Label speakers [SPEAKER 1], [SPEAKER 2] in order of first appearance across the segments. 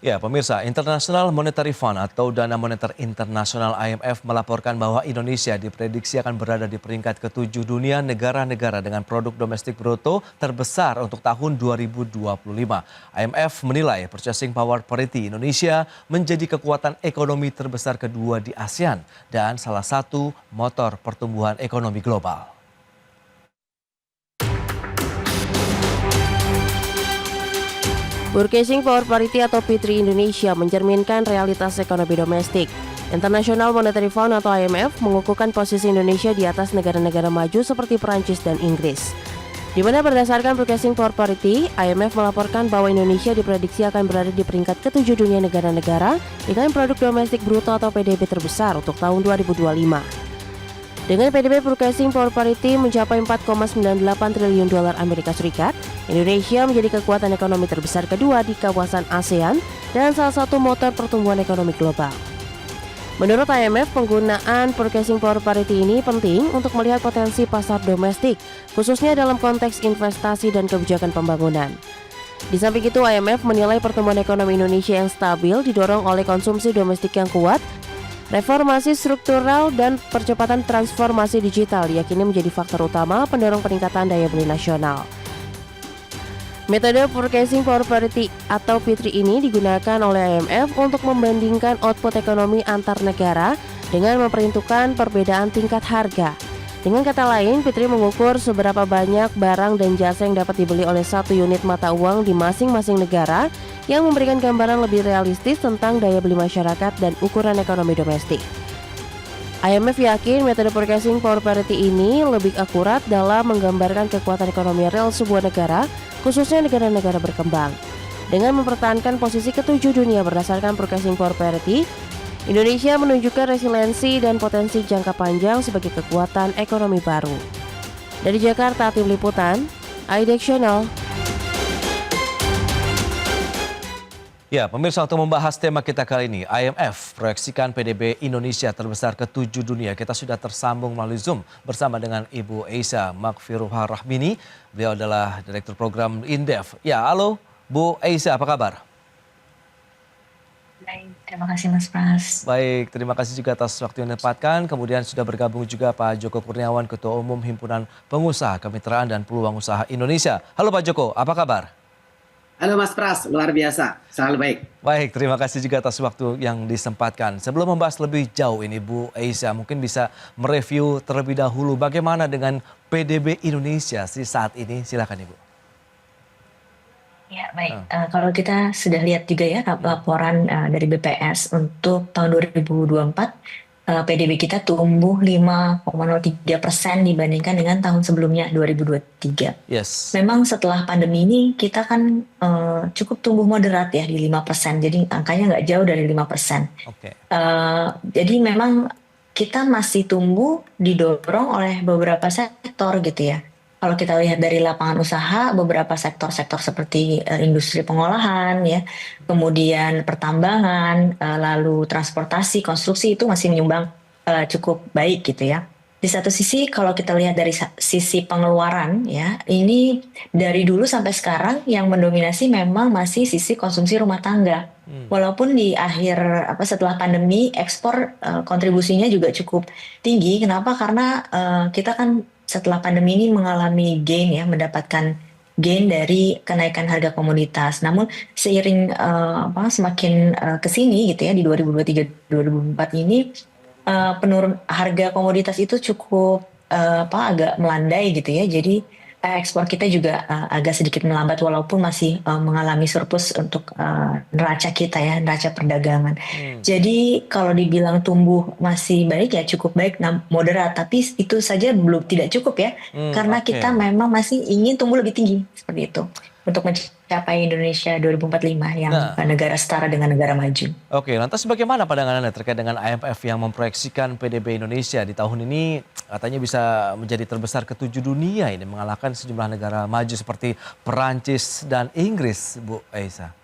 [SPEAKER 1] Ya, pemirsa, International Monetary Fund atau Dana Moneter Internasional IMF melaporkan bahwa Indonesia diprediksi akan berada di peringkat ke-7 dunia negara-negara dengan produk domestik bruto terbesar untuk tahun 2025. IMF menilai purchasing power parity Indonesia menjadi kekuatan ekonomi terbesar kedua di ASEAN dan salah satu motor pertumbuhan ekonomi global.
[SPEAKER 2] Purchasing Power Parity atau P3 Indonesia mencerminkan realitas ekonomi domestik. International Monetary Fund atau IMF mengukuhkan posisi Indonesia di atas negara-negara maju seperti Perancis dan Inggris. Di mana berdasarkan Purchasing Power Parity, IMF melaporkan bahwa Indonesia diprediksi akan berada di peringkat ke-7 dunia negara-negara dengan produk domestik bruto atau PDB terbesar untuk tahun 2025. Dengan PDB Purchasing Power Parity mencapai 4,98 triliun dolar Amerika Serikat, Indonesia menjadi kekuatan ekonomi terbesar kedua di kawasan ASEAN dan salah satu motor pertumbuhan ekonomi global. Menurut IMF, penggunaan Purchasing Power Parity ini penting untuk melihat potensi pasar domestik, khususnya dalam konteks investasi dan kebijakan pembangunan. Di samping itu, IMF menilai pertumbuhan ekonomi Indonesia yang stabil didorong oleh konsumsi domestik yang kuat, reformasi struktural dan percepatan transformasi digital diyakini menjadi faktor utama pendorong peningkatan daya beli nasional. Metode Purchasing Power Parity atau P3 ini digunakan oleh IMF untuk membandingkan output ekonomi antar negara dengan memperhitungkan perbedaan tingkat harga. Dengan kata lain, P3 mengukur seberapa banyak barang dan jasa yang dapat dibeli oleh satu unit mata uang di masing-masing negara yang memberikan gambaran lebih realistis tentang daya beli masyarakat dan ukuran ekonomi domestik. IMF yakin metode Purchasing Power Parity ini lebih akurat dalam menggambarkan kekuatan ekonomi real sebuah negara, khususnya negara-negara berkembang. Dengan mempertahankan posisi ke-7 dunia berdasarkan Purchasing Power Parity, Indonesia menunjukkan resiliensi dan potensi jangka panjang sebagai kekuatan ekonomi baru. Dari Jakarta, tim liputan, Aidek Channel.
[SPEAKER 1] Ya, pemirsa, untuk membahas tema kita kali ini, IMF proyeksikan PDB Indonesia terbesar ke-7 dunia. Kita sudah tersambung melalui Zoom bersama dengan Ibu Eisa Makfiruha Rahmini. Beliau adalah Direktur Program Indef. Ya, halo Bu Eisa, apa kabar?
[SPEAKER 3] Baik, terima kasih Mas Pras.
[SPEAKER 1] Baik, terima kasih juga atas waktu yang dapatkan. Kemudian sudah bergabung juga Pak Joko Kurniawan, Ketua Umum Himpunan Pengusaha Kemitraan dan Peluang Usaha Indonesia. Halo Pak Joko, apa kabar?
[SPEAKER 4] Halo Mas Pras, luar biasa, selalu baik.
[SPEAKER 1] Baik, terima kasih juga atas waktu yang disempatkan. Sebelum membahas lebih jauh ini Bu Eisa, mungkin bisa mereview terlebih dahulu bagaimana dengan PDB Indonesia saat ini. Silakan Ibu.
[SPEAKER 3] Ya baik, kalau kita sudah lihat juga ya laporan dari BPS untuk tahun 2024, PDB kita tumbuh 5,03% dibandingkan dengan tahun sebelumnya 2023.
[SPEAKER 1] Yes.
[SPEAKER 3] Memang setelah pandemi ini kita kan cukup tumbuh moderat ya di 5%, jadi angkanya nggak jauh dari 5%.
[SPEAKER 1] Oke.
[SPEAKER 3] Jadi memang kita masih tumbuh didorong oleh beberapa sektor gitu ya. Kalau kita lihat dari lapangan usaha, beberapa sektor-sektor seperti industri pengolahan, ya, kemudian pertambangan, lalu transportasi, konstruksi itu masih menyumbang cukup baik gitu ya. Di satu sisi, kalau kita lihat dari sisi pengeluaran, ya, ini dari dulu sampai sekarang yang mendominasi memang masih sisi konsumsi rumah tangga. Walaupun di akhir setelah pandemi ekspor kontribusinya juga cukup tinggi. Kenapa? Karena kita kan setelah pandemi ini mengalami gain ya, mendapatkan gain dari kenaikan harga komoditas. Namun seiring semakin kesini gitu ya di 2023-2024 ini penurun harga komoditas itu cukup agak melandai gitu ya. Jadi ekspor kita juga agak sedikit melambat walaupun masih mengalami surplus untuk neraca kita ya, neraca perdagangan. Jadi kalau dibilang tumbuh masih baik ya cukup baik, moderat, tapi itu saja belum tidak cukup ya, karena kita memang masih ingin tumbuh lebih tinggi seperti itu untuk mencapai Indonesia 2045 yang negara setara dengan negara maju.
[SPEAKER 1] Oke, lantas bagaimana pandangan Anda terkait dengan IMF yang memproyeksikan PDB Indonesia di tahun ini katanya bisa menjadi terbesar ke-7 dunia ini, mengalahkan sejumlah negara maju seperti Perancis dan Inggris, Bu Eisa?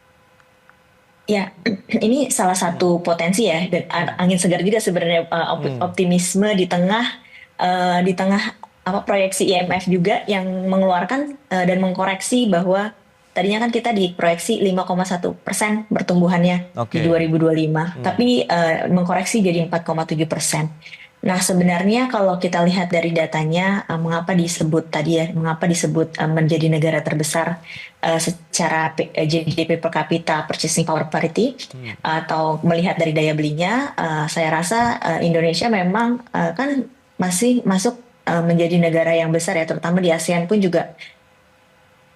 [SPEAKER 3] Ya, ini salah satu potensi ya, dan angin segar juga sebenarnya, optimisme di tengah proyeksi IMF juga yang mengeluarkan dan mengkoreksi bahwa tadinya kan kita diproyeksi 5,1% pertumbuhannya
[SPEAKER 1] Oke.
[SPEAKER 3] di 2025, tapi mengkoreksi jadi 4,7%. Nah, sebenarnya kalau kita lihat dari datanya, mengapa disebut tadi ya, mengapa disebut menjadi negara terbesar secara GDP per kapita purchasing power parity, atau melihat dari daya belinya, saya rasa Indonesia memang kan masih masuk menjadi negara yang besar ya, terutama di ASEAN pun juga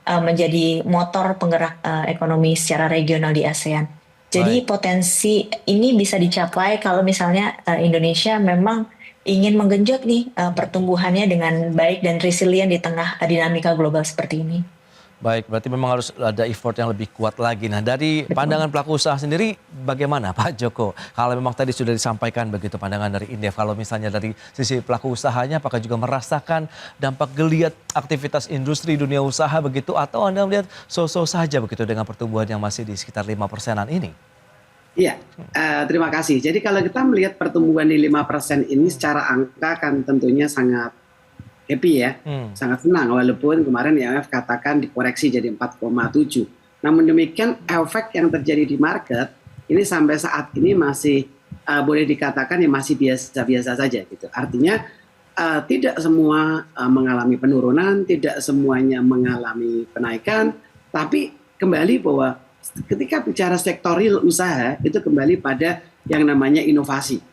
[SPEAKER 3] menjadi motor penggerak ekonomi secara regional di ASEAN. Jadi
[SPEAKER 1] Baik.
[SPEAKER 3] potensi ini bisa dicapai kalau misalnya Indonesia memang ingin menggenjot nih pertumbuhannya dengan baik dan resilient di tengah dinamika global seperti ini.
[SPEAKER 1] Baik, berarti memang harus ada effort yang lebih kuat lagi. Nah, dari pandangan pelaku usaha sendiri bagaimana Pak Joko? Kalau memang tadi sudah disampaikan begitu pandangan dari Indef, kalau misalnya dari sisi pelaku usahanya apakah juga merasakan dampak geliat aktivitas industri dunia usaha begitu, atau Anda melihat so-so saja begitu dengan pertumbuhan yang masih di sekitar 5%-an ini?
[SPEAKER 4] Iya, terima kasih. Jadi kalau kita melihat pertumbuhan di 5% ini secara angka kan tentunya sangat happy ya, sangat senang, walaupun kemarin IMF katakan dikoreksi jadi 4,7. Namun demikian efek yang terjadi di market ini sampai saat ini masih boleh dikatakan ya masih biasa-biasa saja gitu. Artinya tidak semua mengalami penurunan, tidak semuanya mengalami kenaikan, tapi kembali bahwa ketika bicara sektor real usaha itu kembali pada yang namanya inovasi.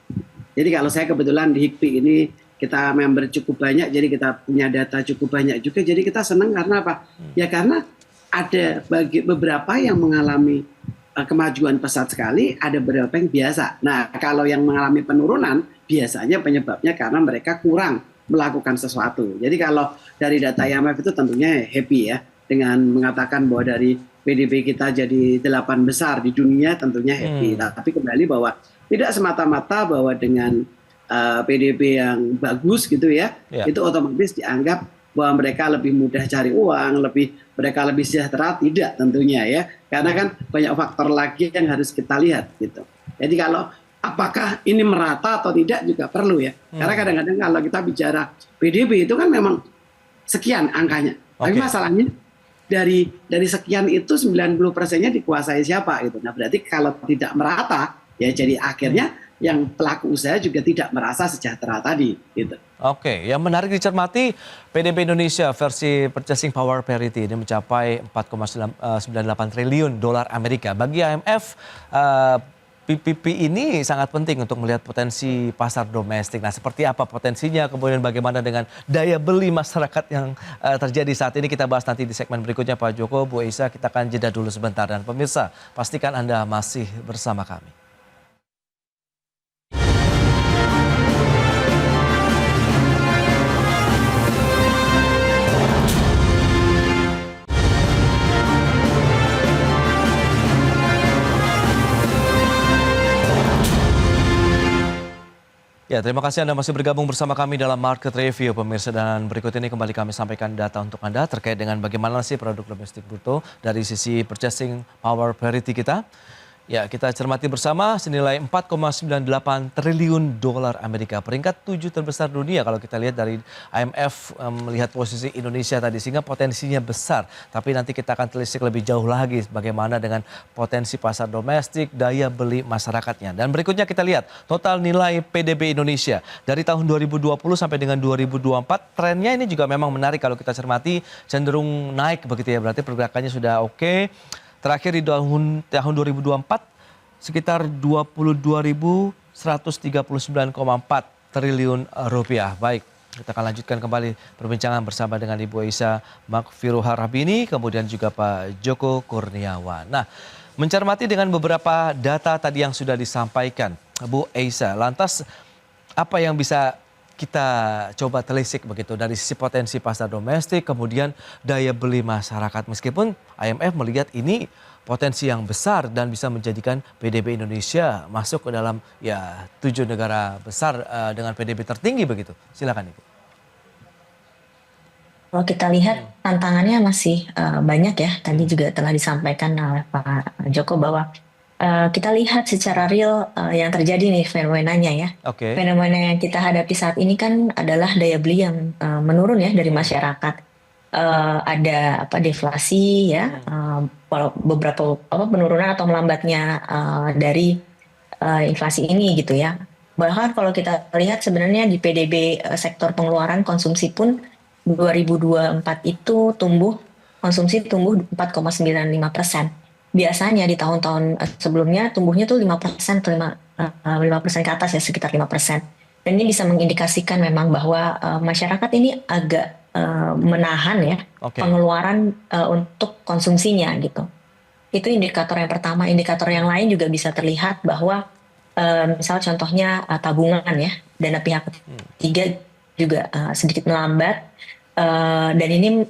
[SPEAKER 4] Jadi kalau saya kebetulan di HIKPI ini kita member cukup banyak, jadi kita punya data cukup banyak juga. Jadi kita senang karena apa? Ya karena ada beberapa yang mengalami kemajuan pesat sekali, ada beberapa yang biasa. Nah, kalau yang mengalami penurunan, biasanya penyebabnya karena mereka kurang melakukan sesuatu. Jadi kalau dari data IMF itu tentunya happy ya, dengan mengatakan bahwa dari PDB kita jadi 8 besar di dunia tentunya happy. Tapi kembali bahwa tidak semata-mata bahwa dengan PDB yang bagus gitu ya, itu otomatis dianggap bahwa mereka lebih mudah cari uang, mereka lebih sejahtera, tidak tentunya ya, karena kan banyak faktor lagi yang harus kita lihat gitu. Jadi kalau apakah ini merata atau tidak juga perlu ya, karena kadang-kadang kalau kita bicara PDB itu kan memang sekian angkanya, tapi masalahnya dari sekian itu 90%-nya dikuasai siapa gitu. Nah berarti kalau tidak merata ya jadi akhirnya yang pelaku usaha juga tidak merasa sejahtera tadi gitu.
[SPEAKER 1] Oke, yang menarik dicermati PDB Indonesia versi Purchasing Power Parity ini mencapai 4,98 triliun dolar Amerika. Bagi IMF, PPP ini sangat penting untuk melihat potensi pasar domestik. Nah, seperti apa potensinya, kemudian bagaimana dengan daya beli masyarakat yang terjadi saat ini, kita bahas nanti di segmen berikutnya Pak Joko, Bu Eisa. Kita akan jeda dulu sebentar, dan pemirsa pastikan Anda masih bersama kami. Ya, terima kasih Anda masih bergabung bersama kami dalam Market Review, pemirsa. Dan berikut ini kembali kami sampaikan data untuk Anda terkait dengan bagaimana sih produk domestik bruto dari sisi purchasing power parity kita. Ya, kita cermati bersama senilai 4,98 triliun dolar Amerika. Peringkat 7 terbesar dunia kalau kita lihat dari IMF melihat posisi Indonesia tadi, sehingga potensinya besar. Tapi nanti kita akan telisik lebih jauh lagi bagaimana dengan potensi pasar domestik, daya beli masyarakatnya. Dan berikutnya kita lihat total nilai PDB Indonesia dari tahun 2020 sampai dengan 2024. Trennya ini juga memang menarik kalau kita cermati, cenderung naik begitu ya. Berarti pergerakannya sudah oke. Terakhir di tahun 2024 sekitar 22.139,4 triliun rupiah. Baik, kita akan lanjutkan kembali perbincangan bersama dengan Ibu Eisa Makfiruharabini, kemudian juga Pak Joko Kurniawan. Nah, mencermati dengan beberapa data tadi yang sudah disampaikan, Bu Eisa, lantas apa yang bisa kita coba telisik begitu dari sisi potensi pasar domestik, kemudian daya beli masyarakat, meskipun IMF melihat ini potensi yang besar dan bisa menjadikan PDB Indonesia masuk ke dalam 7 negara besar dengan PDB tertinggi begitu. Silakan Ibu.
[SPEAKER 3] Kalau kita lihat tantangannya masih banyak ya. Tadi juga telah disampaikan oleh Pak Joko bahwa kita lihat secara real yang terjadi nih fenomenanya ya. Fenomena yang kita hadapi saat ini kan adalah daya beli yang menurun ya dari masyarakat. ada deflasi ya, beberapa penurunan atau melambatnya dari inflasi ini gitu ya. Bahkan kalau kita lihat sebenarnya di PDB sektor pengeluaran konsumsi pun 2024 itu konsumsi tumbuh 4,95%. Biasanya di tahun-tahun sebelumnya tumbuhnya tuh 5% atau 5% ke atas ya, sekitar 5%. Dan ini bisa mengindikasikan memang bahwa masyarakat ini agak menahan ya pengeluaran untuk konsumsinya gitu. Itu indikator yang pertama. Indikator yang lain juga bisa terlihat bahwa misal contohnya tabungan ya, dana pihak ketiga juga sedikit melambat, dan ini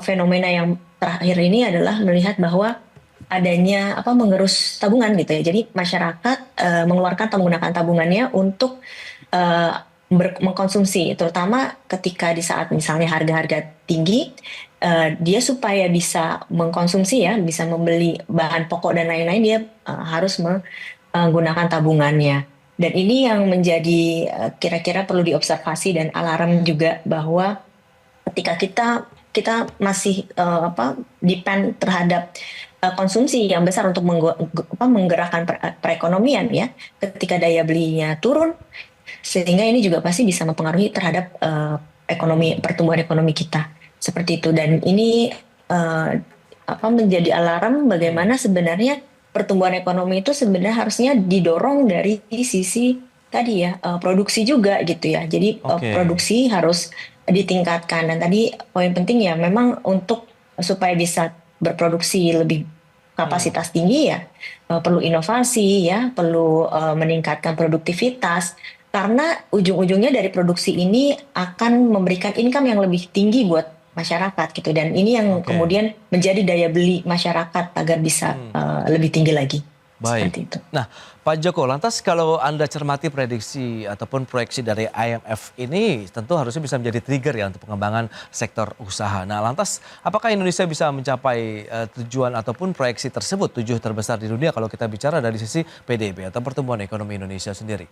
[SPEAKER 3] fenomena yang terakhir ini adalah melihat bahwa adanya mengerus tabungan gitu ya. Jadi masyarakat menggunakan tabungannya untuk mengkonsumsi, terutama ketika di saat misalnya harga-harga tinggi, dia supaya bisa mengkonsumsi ya, bisa membeli bahan pokok dan lain-lain, dia harus menggunakan tabungannya. Dan ini yang menjadi kira-kira perlu diobservasi dan alarm juga, bahwa ketika kita masih depend terhadap konsumsi yang besar untuk menggerakkan perekonomian ya, ketika daya belinya turun, sehingga ini juga pasti bisa mempengaruhi terhadap pertumbuhan ekonomi kita seperti itu. Dan ini menjadi alarm bagaimana sebenarnya pertumbuhan ekonomi itu sebenarnya harusnya didorong dari sisi tadi ya, produksi juga gitu ya. Jadi produksi harus ditingkatkan, dan tadi poin penting ya, memang untuk supaya bisa berproduksi lebih kapasitas tinggi ya, perlu inovasi ya, perlu meningkatkan produktivitas, karena ujung-ujungnya dari produksi ini akan memberikan income yang lebih tinggi buat masyarakat gitu. Dan ini yang kemudian menjadi daya beli masyarakat agar bisa lebih tinggi lagi.
[SPEAKER 1] Baik.
[SPEAKER 3] Seperti itu.
[SPEAKER 1] Nah, Pak Joko, lantas kalau Anda cermati prediksi ataupun proyeksi dari IMF ini, tentu harusnya bisa menjadi trigger ya untuk pengembangan sektor usaha. Nah, lantas apakah Indonesia bisa mencapai tujuan ataupun proyeksi tersebut, 7 terbesar di dunia kalau kita bicara dari sisi PDB atau pertumbuhan ekonomi Indonesia sendiri?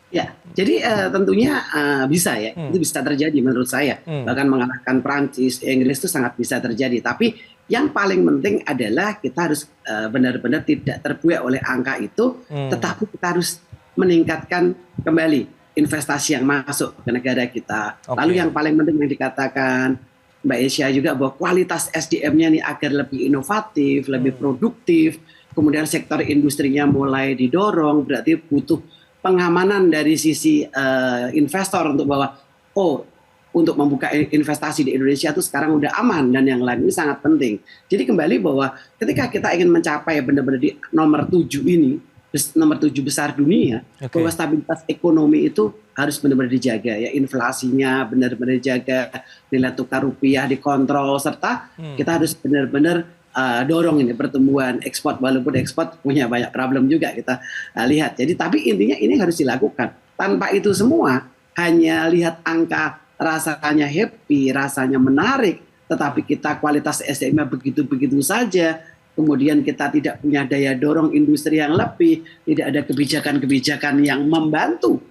[SPEAKER 4] Ya, jadi tentunya bisa ya, itu bisa terjadi menurut saya. Bahkan mengalahkan Prancis, Inggris itu sangat bisa terjadi. Tapi yang paling penting adalah kita harus benar-benar tidak terbuai oleh angka itu, tetapi kita harus meningkatkan kembali investasi yang masuk ke negara kita. Lalu yang paling penting yang dikatakan Mbak Esya juga, bahwa kualitas SDM-nya nih agar lebih inovatif, lebih produktif, kemudian sektor industrinya mulai didorong, berarti butuh pengamanan dari sisi investor untuk bahwa untuk membuka investasi di Indonesia itu sekarang udah aman, dan yang lain ini sangat penting. Jadi kembali bahwa ketika kita ingin mencapai benar-benar di nomor 7 ini, nomor 7 besar dunia, bahwa stabilitas ekonomi itu harus benar-benar dijaga ya, inflasinya benar-benar dijaga, nilai tukar rupiah dikontrol, serta kita harus benar-benar dorong ini pertumbuhan ekspor, walaupun ekspor punya banyak problem juga kita lihat. Jadi tapi intinya ini harus dilakukan. Tanpa itu semua hanya lihat angka rasanya happy, rasanya menarik, tetapi kita kualitas SDM-nya begitu-begitu saja, kemudian kita tidak punya daya dorong industri yang lebih, tidak ada kebijakan-kebijakan yang membantu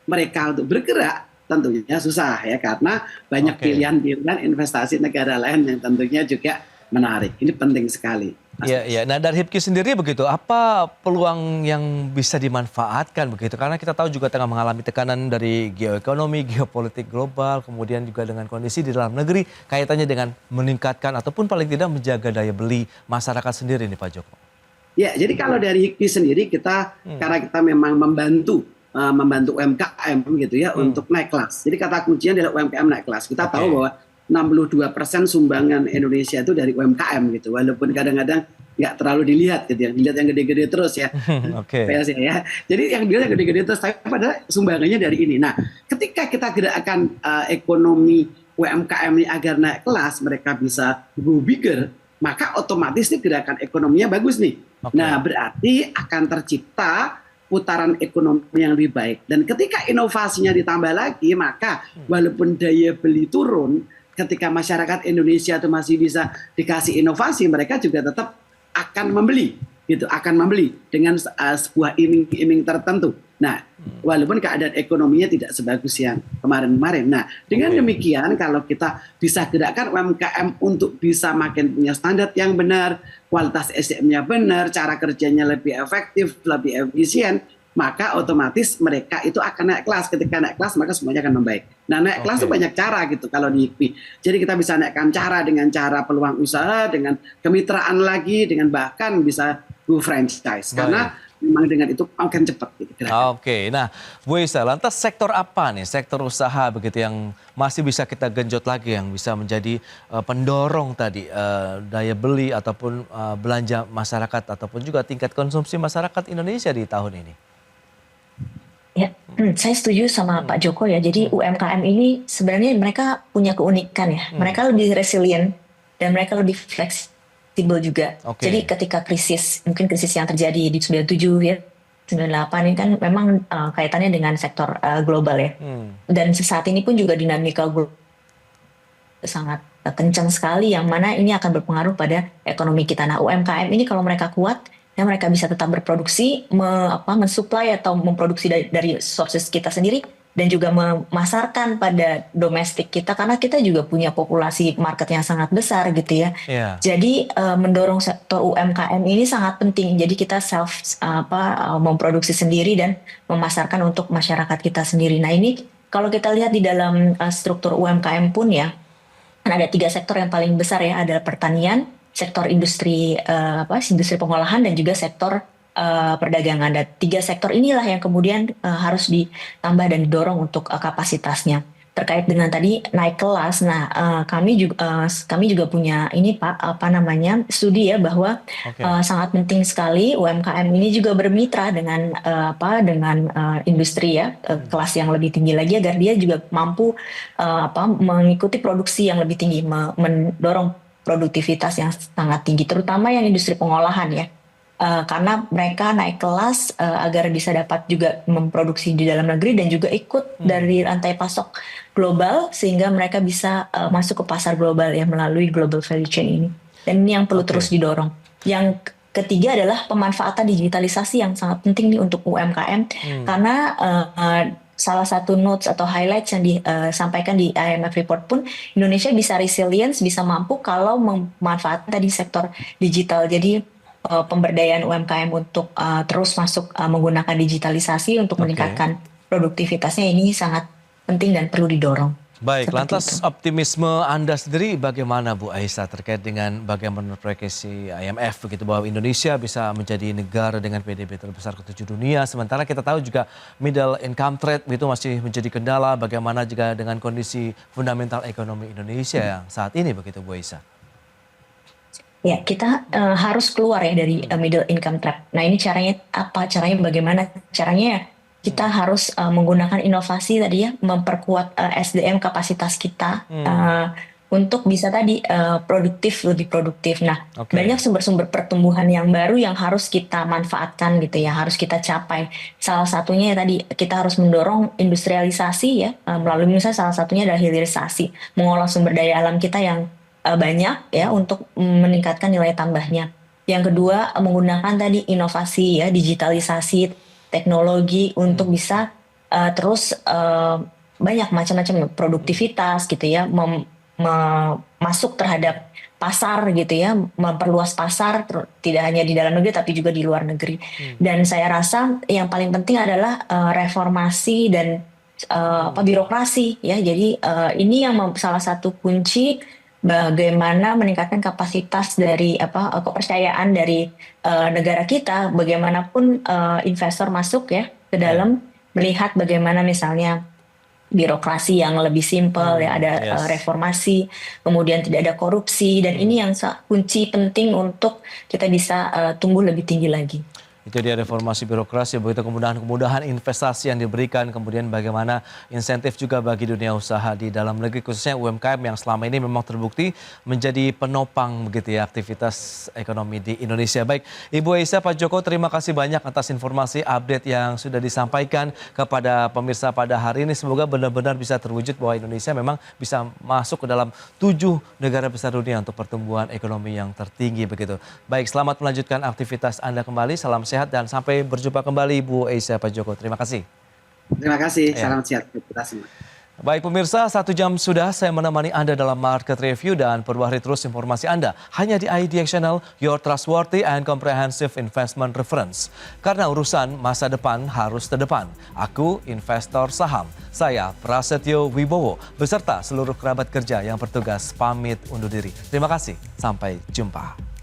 [SPEAKER 4] mereka untuk bergerak, tentunya susah ya, karena banyak pilihan-pilihan investasi negara lain yang tentunya juga menarik. Ini penting sekali.
[SPEAKER 1] Iya. Nah, dari HIPKI sendiri begitu, apa peluang yang bisa dimanfaatkan begitu? Karena kita tahu juga tengah mengalami tekanan dari geoekonomi, geopolitik global, kemudian juga dengan kondisi di dalam negeri, kaitannya dengan meningkatkan ataupun paling tidak menjaga daya beli masyarakat sendiri nih Pak Joko.
[SPEAKER 4] Ya, jadi kalau dari HIPKI sendiri kita, karena kita memang membantu UMKM gitu ya, untuk naik kelas. Jadi kata kuncinya adalah UMKM naik kelas. Kita tahu bahwa 62% sumbangan Indonesia itu dari UMKM gitu, walaupun kadang-kadang nggak terlalu dilihat gitu ya, dilihat yang gede-gede terus ya. Ya. Jadi yang dilihat yang gede-gede terus, tapi padahal sumbangannya dari ini. Nah, ketika kita gerakkan ekonomi UMKM ini agar naik kelas, mereka bisa go bigger, maka otomatis nih gerakan ekonominya bagus nih. Nah, berarti akan tercipta putaran ekonomi yang lebih baik. Dan ketika inovasinya ditambah lagi, maka walaupun daya beli turun, ketika masyarakat Indonesia itu masih bisa dikasih inovasi, mereka juga tetap akan membeli gitu, akan membeli dengan sebuah iming-iming tertentu. Nah, walaupun keadaan ekonominya tidak sebagus yang kemarin-kemarin. Nah, dengan demikian kalau kita bisa gerakkan UMKM untuk bisa makin punya standar yang benar, kualitas SDM-nya benar, cara kerjanya lebih efektif, lebih efisien, maka otomatis mereka itu akan naik kelas. Ketika naik kelas maka semuanya akan membaik. Nah, naik kelas itu banyak cara gitu kalau di IKMI. Jadi kita bisa naikkan cara dengan cara peluang usaha, dengan kemitraan lagi, dengan bahkan bisa go franchise. Karena memang dengan itu akan cepat gitu.
[SPEAKER 1] Oke, nah Bu Isa, lantas sektor apa nih, sektor usaha begitu yang masih bisa kita genjot lagi, yang bisa menjadi pendorong tadi daya beli ataupun belanja masyarakat ataupun juga tingkat konsumsi masyarakat Indonesia di tahun ini?
[SPEAKER 3] Ya, saya setuju sama Pak Joko ya. Jadi UMKM ini sebenarnya mereka punya keunikan ya. Mereka lebih resilient dan mereka lebih fleksibel juga. Jadi ketika krisis, mungkin krisis yang terjadi di 97 ya, 98 ini kan memang kaitannya dengan sektor global ya. Dan saat ini pun juga dinamika global sangat kencang sekali, yang mana ini akan berpengaruh pada ekonomi kita. Nah, UMKM ini kalau mereka kuat, ya mereka bisa tetap berproduksi, mensuplai atau memproduksi dari sources kita sendiri, dan juga memasarkan pada domestik kita, karena kita juga punya populasi market yang sangat besar gitu ya. Jadi mendorong sektor UMKM ini sangat penting. Jadi kita memproduksi sendiri dan memasarkan untuk masyarakat kita sendiri. Nah, ini kalau kita lihat di dalam struktur UMKM pun ya, kan ada 3 sektor yang paling besar ya, ada pertanian, sektor industri industri pengolahan, dan juga sektor perdagangan. Dan 3 sektor inilah yang kemudian harus ditambah dan didorong untuk kapasitasnya. Terkait dengan tadi naik kelas, nah kami juga punya ini Pak, studi ya, bahwa sangat penting sekali UMKM ini juga bermitra dengan industri ya, kelas yang lebih tinggi lagi, agar dia juga mampu mengikuti produksi yang lebih tinggi, mendorong produktivitas yang sangat tinggi, terutama yang industri pengolahan ya, karena mereka naik kelas agar bisa dapat juga memproduksi di dalam negeri dan juga ikut dari rantai pasok global, sehingga mereka bisa masuk ke pasar global ya melalui global value chain ini. Dan ini yang perlu terus didorong. Yang ketiga adalah pemanfaatan digitalisasi yang sangat penting nih untuk UMKM, karena salah satu notes atau highlights yang disampaikan di IMF report pun, Indonesia bisa resilience, bisa mampu kalau memanfaatkan tadi sektor digital. Jadi pemberdayaan UMKM untuk terus masuk menggunakan digitalisasi untuk meningkatkan produktivitasnya ini sangat penting dan perlu didorong.
[SPEAKER 1] Baik, lantas optimisme Anda sendiri bagaimana Bu Aisyah terkait dengan bagaimana proyeksi IMF begitu, bahwa Indonesia bisa menjadi negara dengan PDB terbesar ke-7 dunia, sementara kita tahu juga middle income trade itu masih menjadi kendala, bagaimana juga dengan kondisi fundamental ekonomi Indonesia yang saat ini begitu Bu Aisyah?
[SPEAKER 3] Ya, kita harus keluar ya dari middle income trap. Nah, ini caranya apa? Caranya bagaimana? Caranya kita harus menggunakan inovasi tadi ya, memperkuat SDM kapasitas kita untuk bisa tadi lebih produktif. Nah, banyak sumber-sumber pertumbuhan yang baru yang harus kita manfaatkan gitu ya, harus kita capai. Salah satunya ya tadi, kita harus mendorong industrialisasi ya, melalui misalnya salah satunya adalah hilirisasi, mengolah sumber daya alam kita yang banyak ya untuk meningkatkan nilai tambahnya. Yang kedua, menggunakan tadi inovasi ya, digitalisasi, teknologi untuk bisa terus banyak macam-macam produktivitas gitu ya, masuk terhadap pasar gitu ya, memperluas pasar tidak hanya di dalam negeri tapi juga di luar negeri. Dan saya rasa yang paling penting adalah reformasi dan birokrasi ya. Jadi ini yang salah satu kunci bagaimana meningkatkan kapasitas dari kepercayaan dari negara kita, bagaimanapun investor masuk ya ke dalam, melihat bagaimana misalnya birokrasi yang lebih simpel ya, ada reformasi, kemudian tidak ada korupsi, dan ini yang kunci penting untuk kita bisa tumbuh lebih tinggi lagi.
[SPEAKER 1] Itu dia reformasi birokrasi, begitu kemudahan investasi yang diberikan, kemudian bagaimana insentif juga bagi dunia usaha di dalam negeri, khususnya UMKM yang selama ini memang terbukti menjadi penopang begitu ya aktivitas ekonomi di Indonesia. Baik, Ibu Aisyah, Pak Joko, terima kasih banyak atas informasi update yang sudah disampaikan kepada pemirsa pada hari ini. Semoga benar-benar bisa terwujud bahwa Indonesia memang bisa masuk ke dalam 7 negara besar dunia untuk pertumbuhan ekonomi yang tertinggi begitu. Baik, selamat melanjutkan aktivitas Anda kembali. Salam sehat sehat dan sampai berjumpa kembali Bu Aisha Pajoko. Terima kasih.
[SPEAKER 4] Terima kasih, salam sehat untuk kita semua.
[SPEAKER 1] Baik pemirsa, 1 jam sudah saya menemani Anda dalam Market Review dan perlu hari terus informasi Anda hanya di IDX Channel, your trustworthy and comprehensive investment reference. Karena urusan masa depan harus terdepan. Aku investor saham. Saya Prasetyo Wibowo beserta seluruh kerabat kerja yang bertugas pamit undur diri. Terima kasih, sampai jumpa.